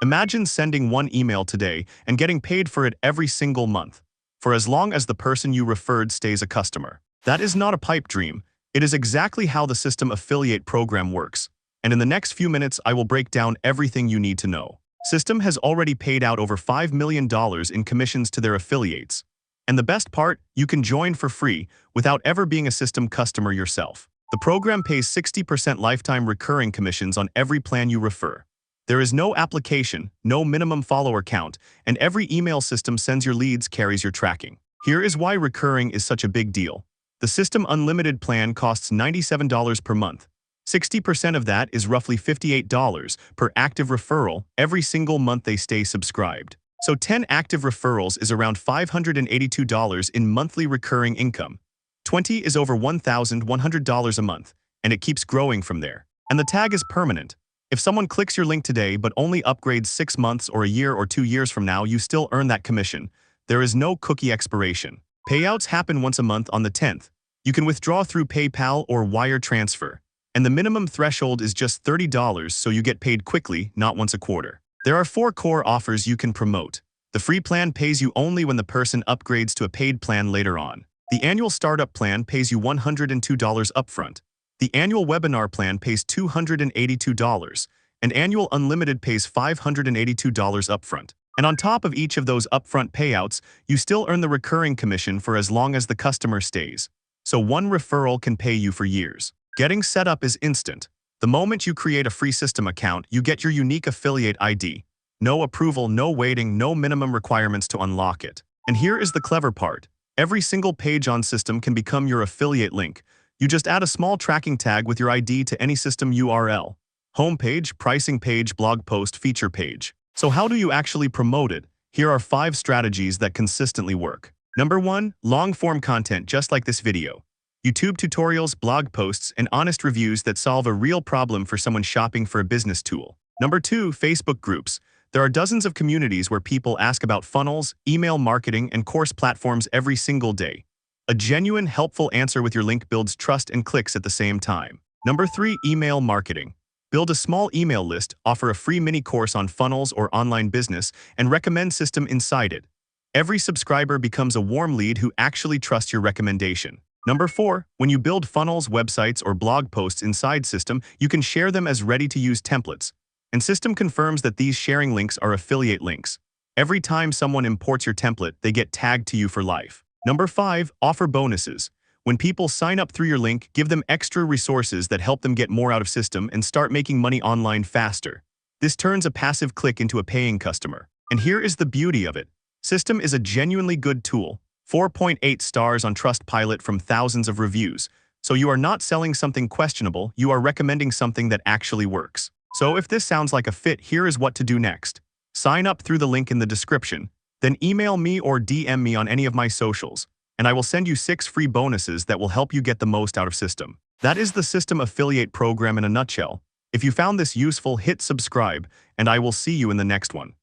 Imagine sending one email today and getting paid for it every single month, for as long as the person you referred stays a customer. That is not a pipe dream. It is exactly how the System affiliate program works. And in the next few minutes, I will break down everything you need to know. System has already paid out over $5 million in commissions to their affiliates. And the best part, you can join for free without ever being a System customer yourself. The program pays 60% lifetime recurring commissions on every plan you refer. There is no application, no minimum follower count, and every email System sends your leads carries your tracking. Here is why recurring is such a big deal. The System Unlimited plan costs $97 per month. 60% of that is roughly $58 per active referral every single month they stay subscribed. So 10 active referrals is around $582 in monthly recurring income. 20 is over $1,100 a month, and it keeps growing from there. And the tag is permanent. If someone clicks your link today but only upgrades 6 months or a year or 2 years from now, you still earn that commission. There is no cookie expiration. Payouts happen once a month on the 10th. You can withdraw through PayPal or wire transfer. And the minimum threshold is just $30, so you get paid quickly, not once a quarter. There are 4 core offers you can promote. The free plan pays you only when the person upgrades to a paid plan later on. The annual startup plan pays you $102 upfront. The annual webinar plan pays $282, and annual unlimited pays $582 upfront. And on top of each of those upfront payouts, you still earn the recurring commission for as long as the customer stays. So one referral can pay you for years. Getting set up is instant. The moment you create a free System account, you get your unique affiliate ID. No approval, no waiting, no minimum requirements to unlock it. And here is the clever part. Every single page on System can become your affiliate link. You just add a small tracking tag with your ID to any System URL. Homepage, pricing page, blog post, feature page. So how do you actually promote it? Here are 5 strategies that consistently work. Number 1, long-form content just like this video. YouTube tutorials, blog posts, and honest reviews that solve a real problem for someone shopping for a business tool. Number 2, Facebook groups. There are dozens of communities where people ask about funnels, email marketing, and course platforms every single day. A genuine, helpful answer with your link builds trust and clicks at the same time. Number 3, email marketing. Build a small email list, offer a free mini course on funnels or online business, and recommend System inside it. Every subscriber becomes a warm lead who actually trusts your recommendation. Number 4, when you build funnels, websites, or blog posts inside System, you can share them as ready-to-use templates. And System confirms that these sharing links are affiliate links. Every time someone imports your template, they get tagged to you for life. Number 5, offer bonuses. When people sign up through your link, give them extra resources that help them get more out of System and start making money online faster. This turns a passive click into a paying customer. And here is the beauty of it. System is a genuinely good tool. 4.8 stars on Trustpilot from thousands of reviews. So you are not selling something questionable, you are recommending something that actually works. So if this sounds like a fit, here is what to do next. Sign up through the link in the description. Then email me or DM me on any of my socials, and I will send you 6 free bonuses that will help you get the most out of System. That is the System affiliate program in a nutshell. If you found this useful, hit subscribe, and I will see you in the next one.